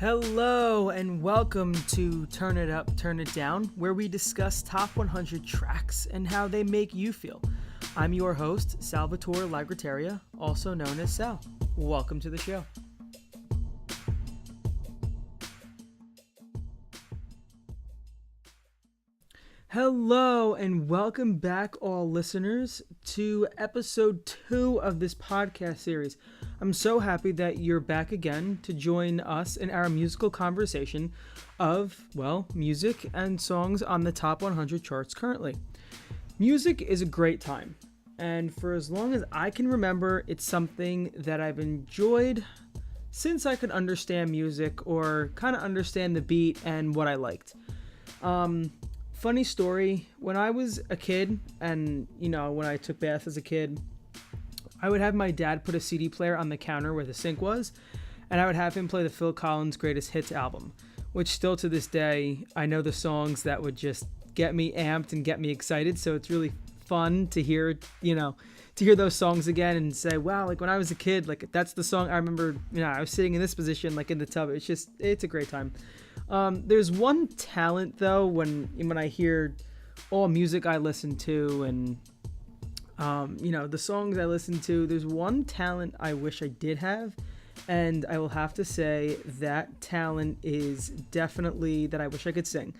Hello and welcome to Turn It Up, Turn It Down, where we discuss top 100 tracks and how they make you feel. I'm your host, Salvatore Lagrateria, also known as Sal. Welcome to the show. Hello and welcome back, all listeners, to episode 2 of this podcast series. I'm so happy that you're back again to join us in our musical conversation of, well, music and songs on the top 100 charts currently. Music is a great time, and for as long as I can remember, it's something that I've enjoyed since I could understand music or kind of understand the beat and what I liked. Funny story, when I was a kid and, when I took baths as a kid, I would have my dad put a CD player on the counter where the sink was, and I would have him play the Phil Collins Greatest Hits album, which still to this day, I know the songs that would just get me amped and get me excited, so it's really fun to hear, to hear those songs again and say, wow, like when I was a kid, like that's the song I remember, I was sitting in this position, like in the tub. It's a great time. There's one talent though, when I hear all music I listen to and, the songs I listen to, there's one talent I wish I did have. And I will have to say that talent is definitely that I wish I could sing.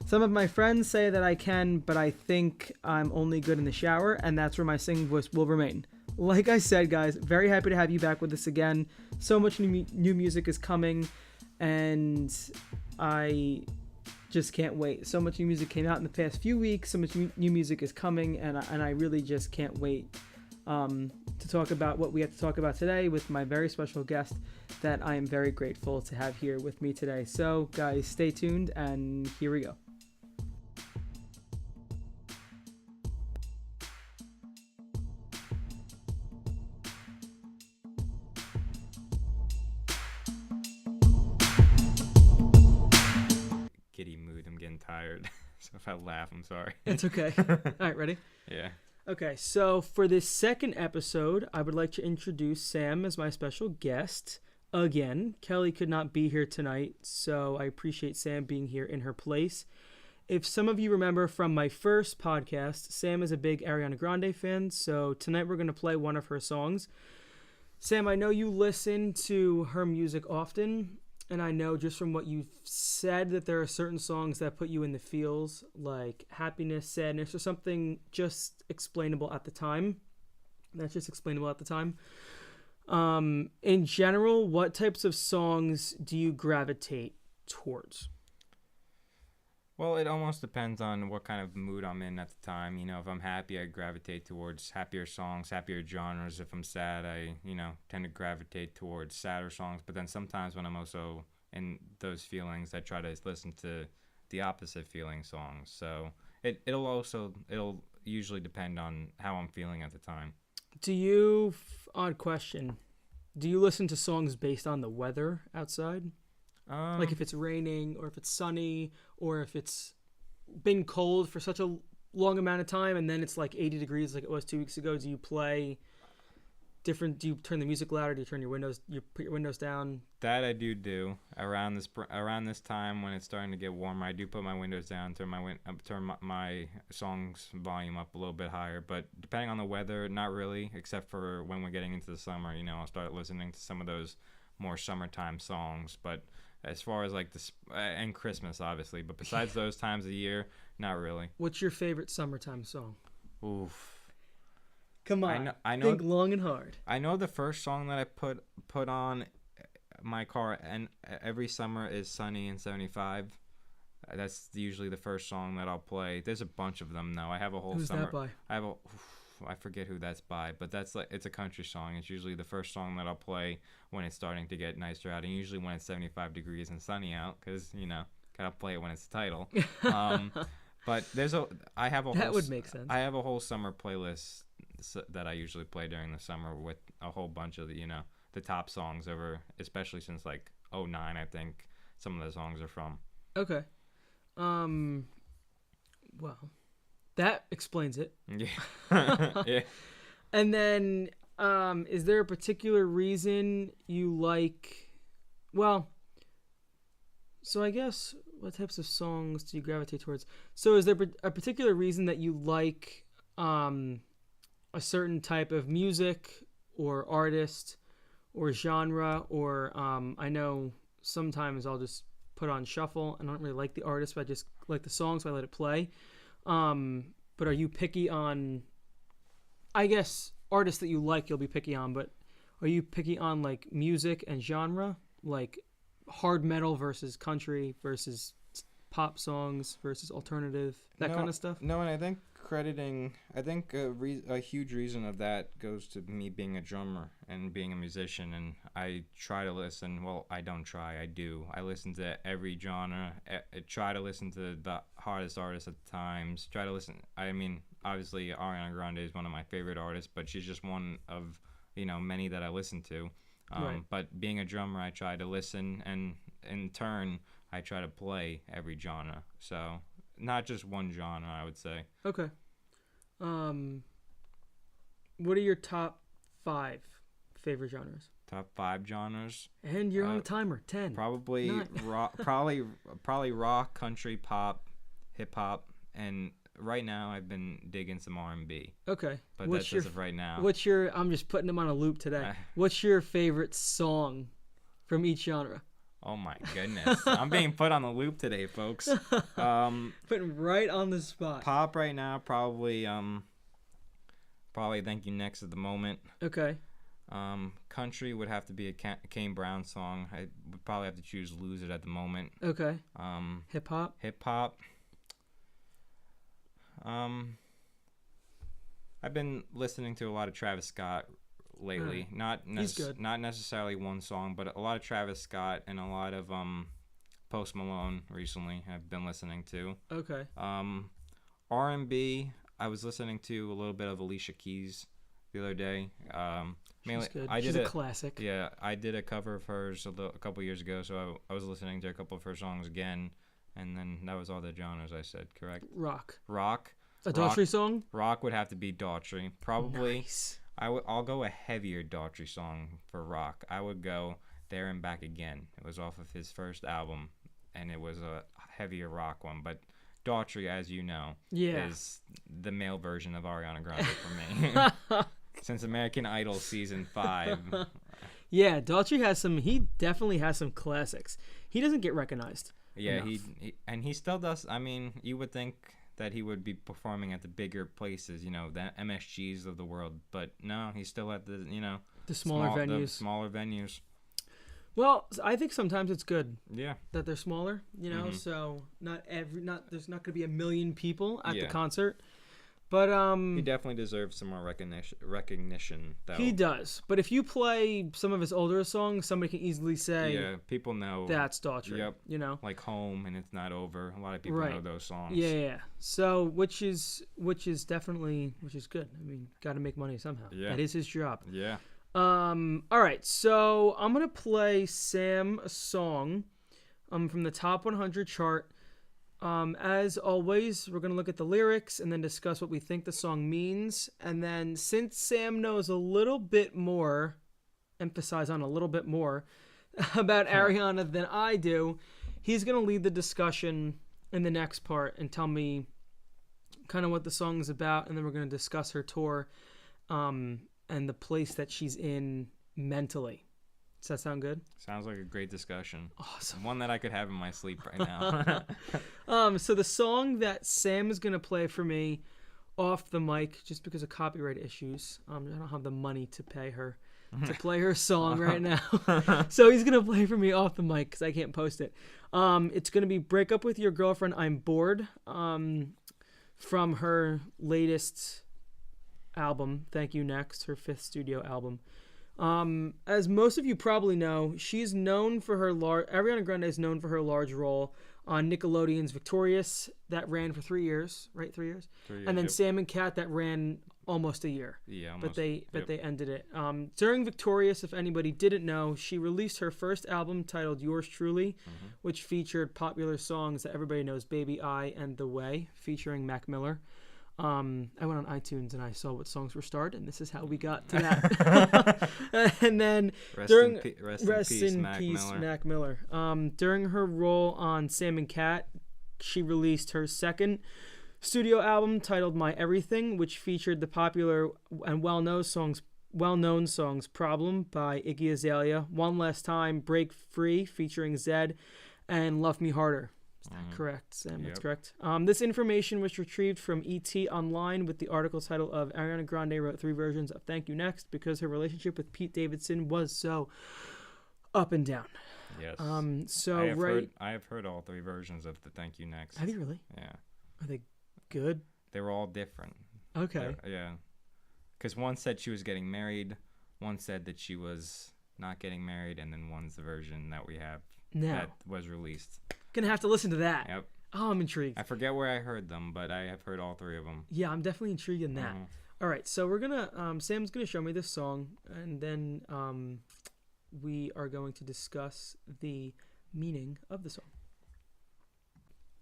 Some of my friends say that I can, but I think I'm only good in the shower, and that's where my singing voice will remain. Like I said, guys, very happy to have you back with us again. So much new music is coming, and I just can't wait. So much new music came out in the past few weeks. So much new music is coming, and I really just can't wait to talk about what we have to talk about today with my very special guest that I am very grateful to have here with me today. So, guys, stay tuned, and here we go. Tired, so if I laugh, I'm sorry. It's okay. All right, ready? Yeah. Okay, so for this second episode, I would like to introduce Sam as my special guest again. Kelly could not be here tonight, so I appreciate Sam being here in her place. If some of you remember from my first podcast, Sam is a big Ariana Grande fan, so tonight we're going to play one of her songs. Sam, I know you listen to her music often. And I know just from what you've said that there are certain songs that put you in the feels, like happiness, sadness, or something just explainable at the time. That's just explainable at the time. In general, what types of songs do you gravitate towards? Well, it almost depends on what kind of mood I'm in at the time. If I'm happy, I gravitate towards happier songs, happier genres. If I'm sad, I, tend to gravitate towards sadder songs. But then sometimes when I'm also in those feelings, I try to listen to the opposite feeling songs. So it'll usually depend on how I'm feeling at the time. Odd question, do you listen to songs based on the weather outside? Like if it's raining or if it's sunny or if it's been cold for such a long amount of time and then it's like 80 degrees like it was 2 weeks ago, do you play different? Do you turn the music louder? Do you put your windows down? That I do. Around this time when it's starting to get warmer, I do put my windows down, turn my songs volume up a little bit higher. But depending on the weather, not really, except for when we're getting into the summer, I'll start listening to some of those more summertime songs. But as far as like this and Christmas, obviously, but besides those times of the year, not really. What's your favorite summertime song? Oof. Come on, I know. Think long and hard. I know the first song that I put on my car and every summer is Sunny in 75. That's usually the first song that I'll play. There's a bunch of them though. I have a whole Who's summer. Who's that by? I forget who that's by, but it's a country song. It's usually the first song that I'll play when it's starting to get nicer out, and usually when it's 75 degrees and sunny out, because gotta play it when it's the title. But that would make sense. I have a whole summer playlist that I usually play during the summer with a whole bunch of the top songs over, especially since like 2009, I think some of the songs are from. Okay. Well, that explains it. Yeah. Yeah. And then, is there a particular reason you like? Well, So I guess what types of songs do you gravitate towards? So is there a particular reason that you like a certain type of music or artist or genre? Or I know sometimes I'll just put on shuffle. I don't really like the artist, but I just like the song, so I let it play. But are you picky on, I guess, artists that you like you'll be picky on, but are you picky on like music and genre? Like hard metal versus country versus pop songs versus alternative, that kind of stuff? No, and I think a huge reason of that goes to me being a drummer and being a musician, and I try to listen. Well, I don't try, I do. I listen to every genre. I try to listen to the hardest artists at times. Try to listen. I mean, obviously, Ariana Grande is one of my favorite artists, but she's just one of many that I listen to. Right. But being a drummer, I try to listen, and in turn, I try to play every genre. So not just one genre, I would say. Okay. What are your top 5 favorite genres? Top 5 genres. And you're on a timer. 10. Probably 9. rock, probably rock, country, pop, hip hop, and right now I've been digging some R&B. Okay. But that's as of right now. I'm just putting them on a loop today. What's your favorite song from each genre? Oh my goodness. I'm being put on the loop today, folks. Putting right on the spot. Pop right now, probably Thank You Next at the moment. Okay. Country would have to be a Kane Brown song. I would probably have to choose Lose It at the moment. Okay. Hip hop. I've been listening to a lot of Travis Scott lately. He's good. Not necessarily one song, but a lot of Travis Scott and a lot of Post Malone recently I've been listening to. Okay. R&B, I was listening to a little bit of Alicia Keys the other day. Mainly, She's good. She's a classic. Yeah, I did a cover of hers a couple years ago, so I was listening to a couple of her songs again, and then that was all the genres I said, correct? Rock. A Daughtry song? Rock would have to be Daughtry. Probably. Nice. I'll go a heavier Daughtry song for rock. I would go There and Back Again. It was off of his first album, and it was a heavier rock one. But Daughtry, as you know, is the male version of Ariana Grande for me. Since American Idol season 5. Yeah, Daughtry he definitely has some classics. He doesn't get recognized. Yeah, he still does. I mean, you would think that he would be performing at the bigger places, the MSGs of the world, but no, he's still at the the smaller venues. The smaller venues. Well, I think sometimes it's good. Yeah. That they're smaller, so there's not going to be a million people at the concert. But he definitely deserves some more recognition though. He does. But if you play some of his older songs, somebody can easily say, yeah, people know that's Daughtry. Yep. Like Home and It's Not Over. A lot of people know those songs. Yeah. So which is definitely good. I mean, got to make money somehow. Yeah. That is his job. Yeah. All right. So I'm gonna play Sam a song from the top 100 chart. As always, we're going to look at the lyrics and then discuss what we think the song means. And then since Sam knows a little bit more, emphasize on a little bit more, about Ariana than I do, he's going to lead the discussion in the next part and tell me kind of what the song is about. And then we're going to discuss her tour and the place that she's in mentally. Does that sound good? Sounds like a great discussion. Awesome. One that I could have in my sleep right now. So the song that Sam is going to play for me off the mic, just because of copyright issues, I don't have the money to pay her to play her song right now. So he's going to play for me off the mic because I can't post it. It's going to be Break Up With Your Girlfriend, I'm Bored, from her latest album, Thank You Next, her 5th studio album. As most of you probably know, she's known for her Ariana Grande is known for her large role on Nickelodeon's Victorious that ran for 3 years, right? 3 years. 3 years. And then Sam and Cat that ran almost a year. Yeah, almost. But they ended it. During Victorious, if anybody didn't know, she released her first album titled Yours Truly, which featured popular songs that everybody knows, Baby I and The Way, featuring Mac Miller. I went on iTunes and I saw what songs were starred, and this is how we got to that. And then Rest during in peace, Mac Miller. During her role on Sam and Cat, she released her second studio album titled My Everything, which featured the popular and well-known songs Problem by Iggy Azalea, One Last Time, Break Free featuring Zedd, and Love Me Harder. Is that correct, Sam? That's correct. This information was retrieved from ET Online with the article title of Ariana Grande wrote 3 versions of Thank You Next because her relationship with Pete Davidson was so up and down. Yes. I have heard all 3 versions of the Thank You Next. Have you really? Yeah. Are they good? They were all different. Okay. Yeah. Because one said she was getting married, one said that she was not getting married, and then one's the version that we have that was released. Gonna have to listen to that. Yep. Oh, I'm intrigued. I forget where I heard them, but I have heard all 3 of them. Yeah, I'm definitely intrigued in that. All right, so we're gonna Sam's gonna show me this song, and then we are going to discuss the meaning of the song.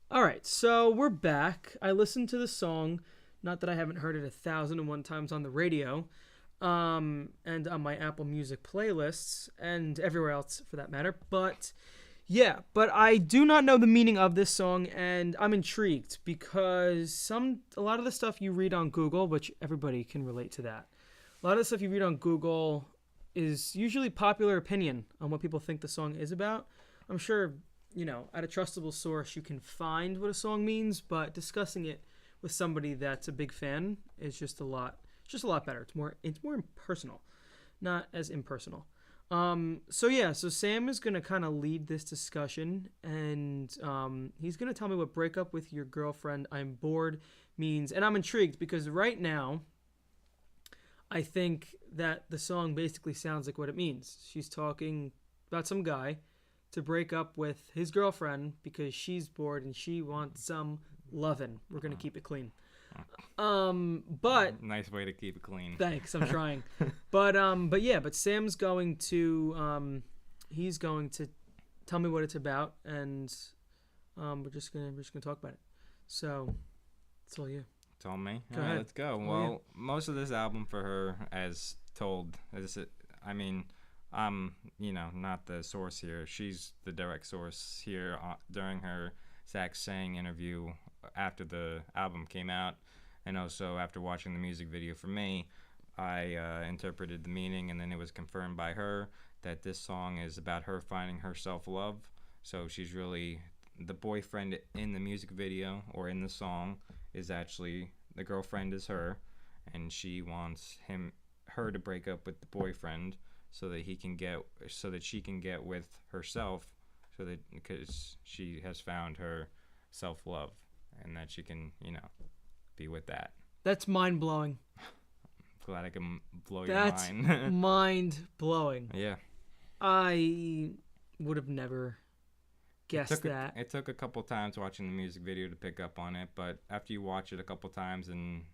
All right, so we're back. I listened to the song, not that I haven't heard it 1,001 times on the radio, and on my Apple Music playlists, and everywhere else for that matter, but I do not know the meaning of this song, and I'm intrigued because a lot of the stuff you read on Google, which everybody can relate to that, a lot of the stuff you read on Google is usually popular opinion on what people think the song is about. I'm sure, at a trustable source you can find what a song means, but discussing it with somebody that's a big fan is just a lot better. It's more impersonal, not as impersonal. So Sam is going to kind of lead this discussion, and he's going to tell me what break up with your girlfriend I'm bored means. And I'm intrigued because right now I think that the song basically sounds like what it means. She's talking about some guy to break up with his girlfriend because she's bored and she wants some lovin'. We're going to keep it clean. But nice way to keep it clean. Thanks, I'm trying. but Sam's going to he's going to tell me what it's about, and we're just gonna talk about it. So it's all you. It's all me. Go ahead. Let's go. Well, most of this album for her, as told, I'm not the source here. She's the direct source here during her Zach Sang interview after the album came out. And also, after watching the music video for me, I interpreted the meaning, and then it was confirmed by her that this song is about her finding her self-love. So she's really the boyfriend in the music video, or in the song, is actually the girlfriend is her, and she wants her to break up with the boyfriend so that she can get with herself, because she has found her self-love, and that she can be with that. That's mind-blowing. Glad I can blow your mind. That's mind-blowing. Yeah. I would have never guessed that. It took a couple times watching the music video to pick up on it, but after you watch it a couple times and,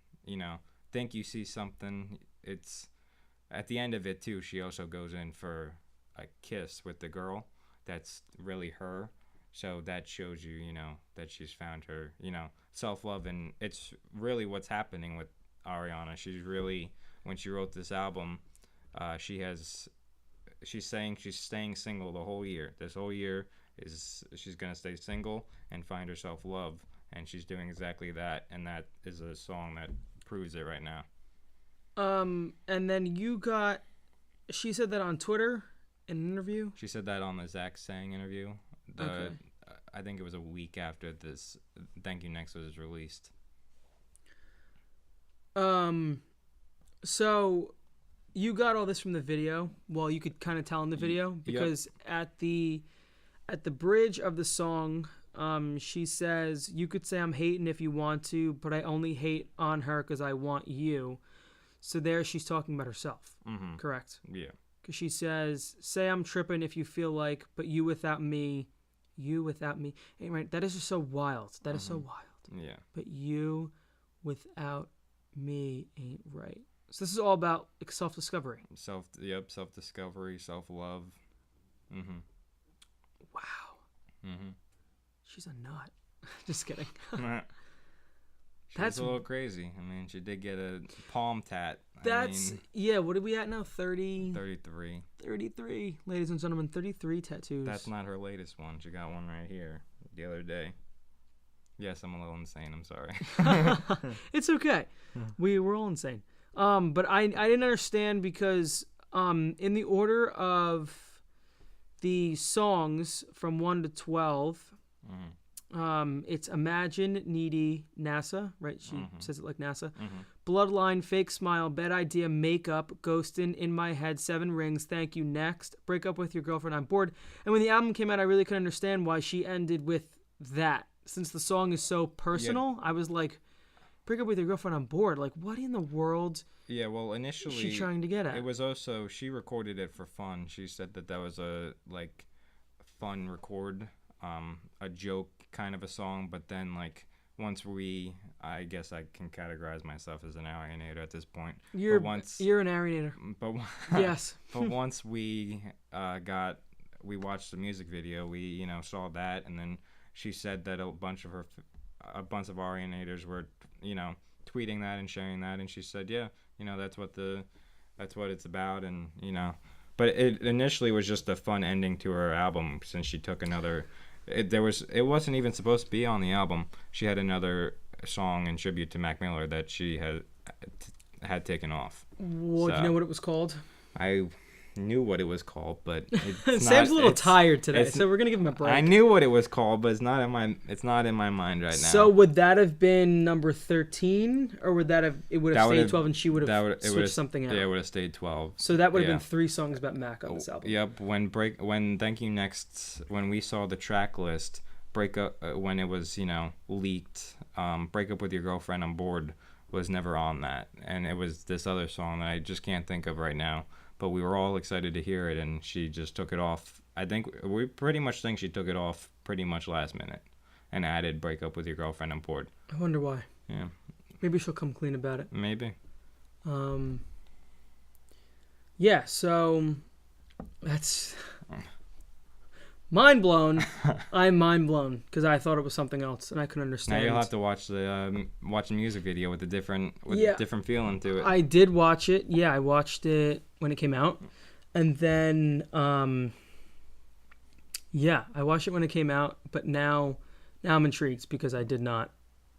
think you see something, it's... At the end of it, too, she also goes in for a kiss with the girl. That's really her. So that shows you, that she's found her, self-love. And it's really what's happening with Ariana. She's really, when she wrote this album, she's saying she's staying single the whole year. This whole year she's going to stay single and find her self-love. And she's doing exactly that. And that is a song that proves it right now. And then she said that on Twitter in an interview? She said that on the Zach Sang interview. Okay. I think it was a week after this Thank You Next was released. So you got all this from the video. Well, you could kind of tell in the video because at the bridge of the song, she says, "You could say I'm hating if you want to, but I only hate on her because I want you." So there she's talking about herself. Mm-hmm. Correct? Yeah. Because she says, "Say I'm tripping if you feel like, but you without me ain't right." That is just so wild. That is so wild. Yeah. But you without me ain't right. So this is all about self-discovery. Self-discovery, self-love. Mm-hmm. Wow. Mm-hmm. She's a nut. Just kidding. That's a little crazy. I mean, she did get a palm tat. Yeah, what are we at now? 30? 33. 33. Ladies and gentlemen, 33 tattoos. That's not her latest one. She got one right here the other day. Yes, I'm a little insane. I'm sorry. It's okay. We're all insane. But I didn't understand because in the order of the songs from 1 to 12, it's Imagine, Needy, NASA, right? She says it like NASA. Bloodline, Fake Smile, Bad Idea, Makeup, Ghostin', In My Head, 7 Rings, Thank You, Next, Break Up With Your Girlfriend, I'm Bored. And when the album came out, I really couldn't understand why she ended with that. Since the song is so personal, I was like, Break Up With Your Girlfriend, I'm Bored. Like, what in the world Yeah, well, initially, is she trying to get at? It was also, she recorded it for fun. She said that was a, like, fun record, a joke kind of a song, but then, like, once I guess I can categorize myself as an alienator at this point. You're an alienator. But yes. But once we watched the music video, we saw that, and then she said that a bunch of alienators were tweeting that and sharing that, and she said, yeah, that's what it's about, and but it initially was just a fun ending to her album since she took another. It wasn't even supposed to be on the album. She had another song in tribute to Mac Miller that she had taken off. Well, do you know what it was called? I knew what it was called, but Sam's a little tired today, so we're gonna give him a break. I knew what it was called, but it's not in my mind right now. So would that have been number 13, or would it would have stayed 12, and she would have switched something out? Yeah, it would have stayed 12. So that would have been 3 songs about Mac on this album. Yep. When Thank You Next, when we saw the track list, Break Up, when it was leaked, Break Up With Your Girlfriend, I'm Bored was never on that, and it was this other song that I just can't think of right now. But we were all excited to hear it, and she just took it off. I think we pretty much think she took it off pretty much last minute and added Break Up With Your Girlfriend, I'm Bored. I wonder why. Yeah. Maybe she'll come clean about it. Maybe. Yeah, so that's mind blown. I'm mind blown because I thought it was something else and I couldn't understand. Now you'll have to watch the music video with a different feeling to it. I did watch it. Yeah, I watched it when it came out, and then I watched it when it came out. But now I'm intrigued because I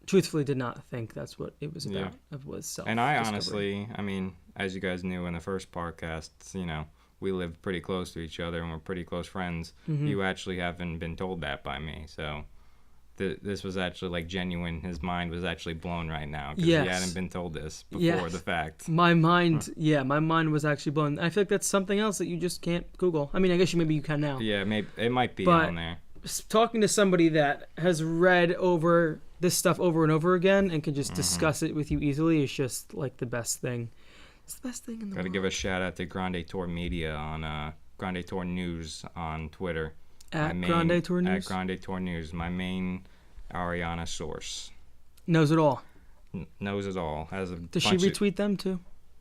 truthfully did not think that's what it was about. Yeah. It was self. And I honestly, I mean, as you guys knew in the first podcast, we live pretty close to each other and we're pretty close friends. Mm-hmm. You actually haven't been told that by me, so this was actually like genuine. His mind was actually blown right now because he hadn't been told this before the fact. My mind, my mind was actually blown. I feel like that's something else that you just can't Google. I mean, I guess maybe you can now. Yeah, maybe it might be on there. Talking to somebody that has read over this stuff over and over again and can just discuss it with you easily is just like the best thing. It's the best thing in the world. Gotta give a shout out to Grande Tour Media on Grande Tour News on Twitter. At Grande Tour News? At Grande Tour News. My main Ariana source. Knows it all. Knows it all. Does she retweet them too?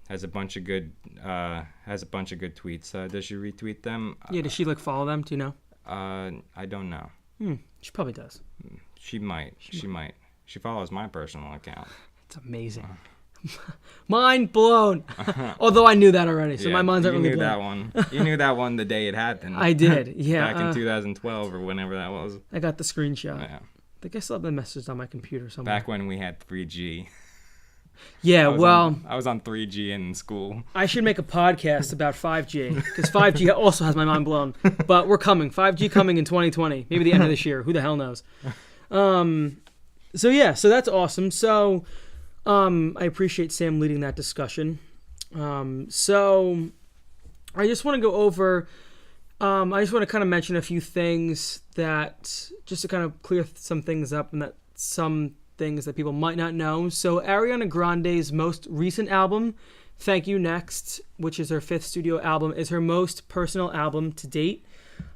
Has a bunch of good tweets. Does she retweet them? Yeah, does she follow them? Do you know? I don't know. She probably does. She might. She might. She follows my personal account. It's amazing. Mind blown. Although I knew that already, so my mind's not really blown. You knew that one the day it happened. I did, yeah. Back in 2012 or whenever that was. I got the screenshot. Yeah. I think I still have the message on my computer somewhere. Back when we had 3G. Yeah, I was on 3G in school. I should make a podcast about 5G because 5G also has my mind blown. But we're coming. 5G coming in 2020, maybe the end of this year. Who the hell knows? So that's awesome. So I appreciate Sam leading that discussion. So I just want to go over. I just want to kind of mention a few things that just to kind of clear some things up and that some things that people might not know. So Ariana Grande's most recent album, Thank You Next, which is her 5th studio album, is her most personal album to date.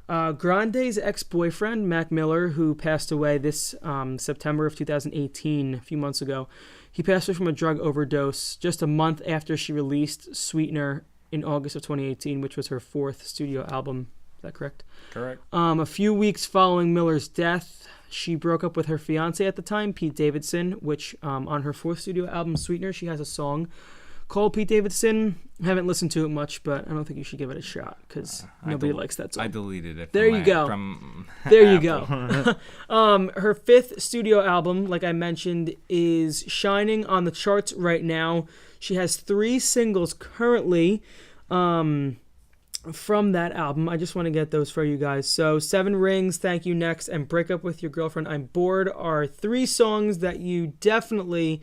Grande's ex-boyfriend, Mac Miller, who passed away this September of 2018, a few months ago, he passed away from a drug overdose just a month after she released Sweetener in August of 2018, which was her 4th studio album. Is that correct? Correct. A few weeks following Miller's death, she broke up with her fiance at the time, Pete Davidson, which on her fourth studio album, Sweetener, she has a song called Pete Davidson. I haven't listened to it much, but I don't think you should give it a shot because nobody likes that song. I deleted it. There you go. There you go. Her fifth studio album, like I mentioned, is shining on the charts right now. She has 3 singles currently from that album. I just want to get those for you guys. So 7 Rings, Thank You Next, and Break Up With Your Girlfriend, I'm Bored are 3 songs that you definitely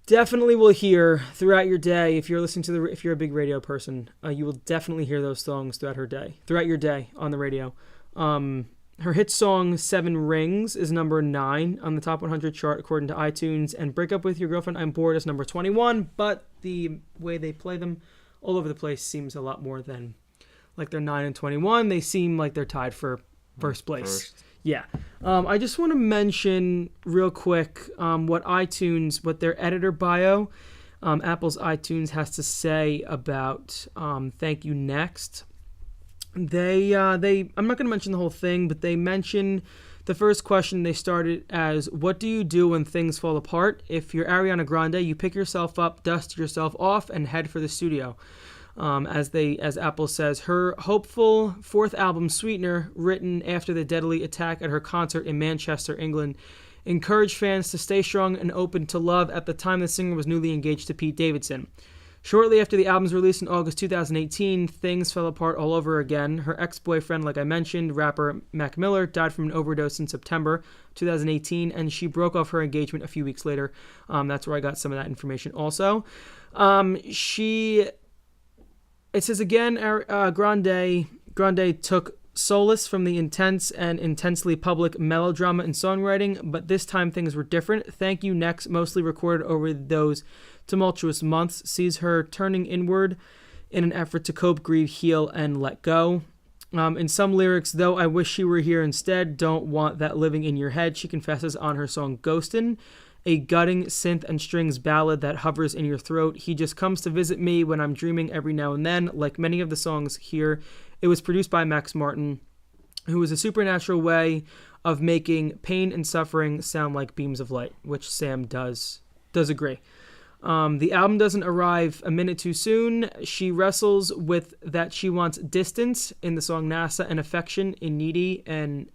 will hear throughout your day. If you're listening to if you're a big radio person, you will definitely hear those songs throughout your day on the radio. Her hit song 7 Rings is number 9 on the top 100 chart according to iTunes, and Break Up With Your Girlfriend, I'm Bored is number 21, but the way they play them all over the place seems a lot more than like they're 9 and 21. They seem like they're tied for first place. Yeah. I just want to mention real quick what their editor bio, Apple's iTunes, has to say about Thank You Next. I'm not going to mention the whole thing, but they mention the first question they started as, what do you do when things fall apart? If you're Ariana Grande, you pick yourself up, dust yourself off, and head for the studio. As Apple says, her hopeful 4th album, Sweetener, written after the deadly attack at her concert in Manchester, England, encouraged fans to stay strong and open to love at the time the singer was newly engaged to Pete Davidson. Shortly after the album's release in August 2018, things fell apart all over again. Her ex-boyfriend, like I mentioned, rapper Mac Miller, died from an overdose in September 2018, and she broke off her engagement a few weeks later. That's where I got some of that information also. It says again, Grande took solace from the intense and intensely public melodrama in songwriting, but this time things were different. Thank You Next, mostly recorded over those tumultuous months, sees her turning inward in an effort to cope, grieve, heal, and let go. In some lyrics, though I wish she were here instead, don't want that living in your head, she confesses on her song Ghostin', a gutting synth and strings ballad that hovers in your throat. He just comes to visit me when I'm dreaming every now and then. Like many of the songs here, it was produced by Max Martin, who is a supernatural way of making pain and suffering sound like beams of light, which Sam does agree. The album doesn't arrive a minute too soon. She wrestles with that she wants distance in the song NASA and affection in Needy and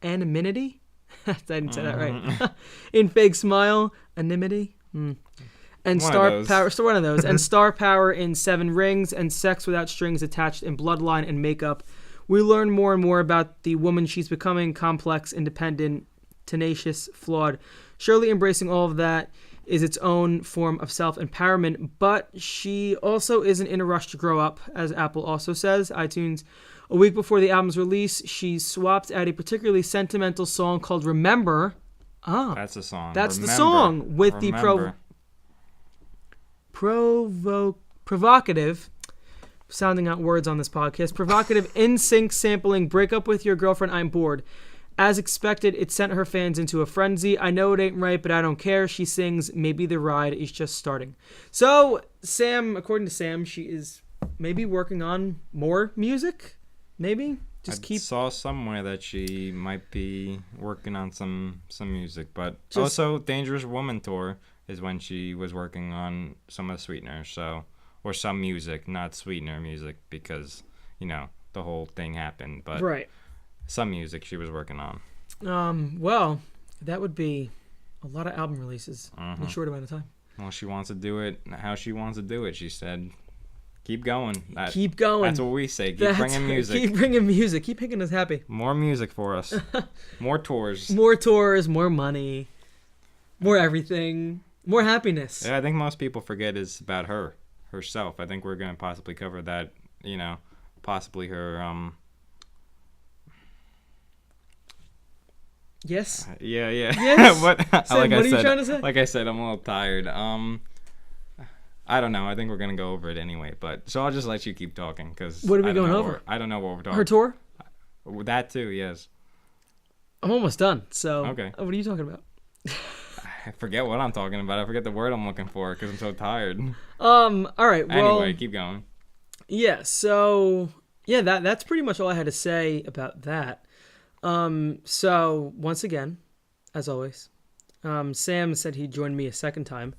anonymity. I didn't say that right. In Fake Smile, anonymity. And Star Power, so one of those. And Star Power in 7 Rings, and Sex Without Strings Attached in Bloodline and Makeup. We learn more and more about the woman she's becoming, complex, independent, tenacious, flawed. Surely embracing all of that is its own form of self-empowerment, but she also isn't in a rush to grow up, as Apple also says. iTunes, a week before the album's release, she swapped out a particularly sentimental song called Remember. That's the song. That's the song with the provocative, sounding out words on this podcast, provocative NSYNC sampling Break Up With Your Girlfriend, I'm Bored. As expected, it sent her fans into a frenzy. I know it ain't right, but I don't care. She sings, maybe the ride is just starting. So, Sam, according to Sam, she is maybe working on more music? Maybe? I saw somewhere that she might be working on some music, but also Dangerous Woman Tour is when she was working on some of the Sweetener, or some music, not Sweetener music, because, the whole thing happened, but right. Some music she was working on. Well, that would be a lot of album releases in a short amount of time. Well, she wants to do it how she wants to do it, she said. Keep going. Keep going. That's what we say. Keep bringing music. Keep bringing music. Keep making us happy. More music for us. More tours. More tours, more money, more everything, more happiness. Yeah, I think most people forget it's about herself. I think we're going to possibly cover that, possibly her... Yes. Yeah. Yes. What are you trying to say? Like I said, I'm a little tired. I don't know. I think we're gonna go over it anyway. So I'll just let you keep talking because. What are we going over? I don't know what we're talking. Her tour. That too. Yes. I'm almost done. So. Okay. What are you talking about? I forget what I'm talking about. I forget the word I'm looking for because I'm so tired. All right. Well. Anyway, keep going. Yeah. So. Yeah. That's pretty much all I had to say about that. So once again, as always, Sam said he'd join me a second time.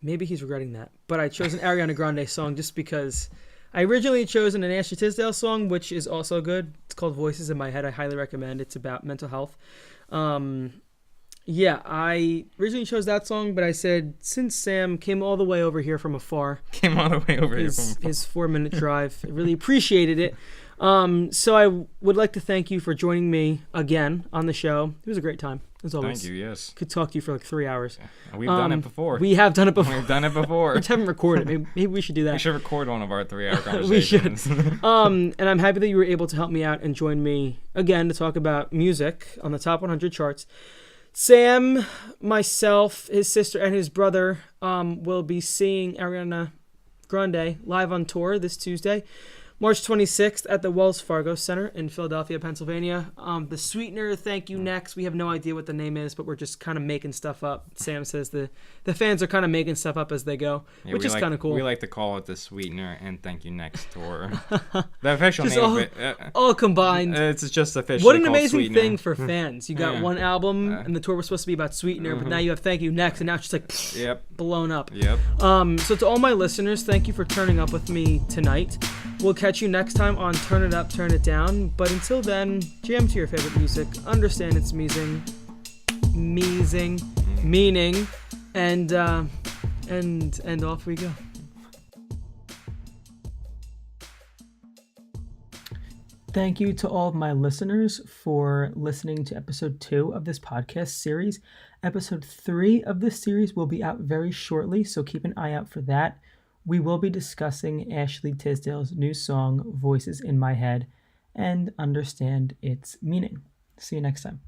Maybe he's regretting that, but I chose an Ariana Grande song just because I originally chosen an Ashley Tisdale song, which is also good. It's called Voices in My Head. I highly recommend. It's about mental health. Yeah, I originally chose that song, but I said since Sam came all the way over here from afar, his 4-minute drive, I really appreciated it. So I would like to thank you for joining me again on the show. It was a great time, as always. Thank you, yes. Could talk to you for like 3 hours. Yeah. We've done it before. We have done it before. We've done it before. We just haven't recorded it. Maybe we should do that. We should record one of our 3-hour conversations. We should. And I'm happy that you were able to help me out and join me again to talk about music on the top 100 charts. Sam, myself, his sister, and his brother will be seeing Ariana Grande live on tour this Tuesday, March 26th at the Wells Fargo Center in Philadelphia, Pennsylvania. The Sweetener, Thank You Next. We have no idea what the name is, but we're just kind of making stuff up. Sam says the fans are kind of making stuff up as they go, which is kind of cool. We like to call it the Sweetener and Thank You Next tour. The official just name all, of it. All combined. It's just officially What an called amazing Sweetener. thing for fans. You got one album, and the tour was supposed to be about Sweetener, but now you have Thank You Next, and now it's just like blown up. Yep. So to all my listeners, thank you for turning up with me tonight. We'll catch you next time on Turn It Up, Turn It Down. But until then, jam to your favorite music, understand its meaning, and off we go. Thank you to all of my listeners for listening to episode 2 of this podcast series. Episode 3 of this series will be out very shortly, so keep an eye out for that. We will be discussing Ashley Tisdale's new song, Voices in My Head, and understand its meaning. See you next time.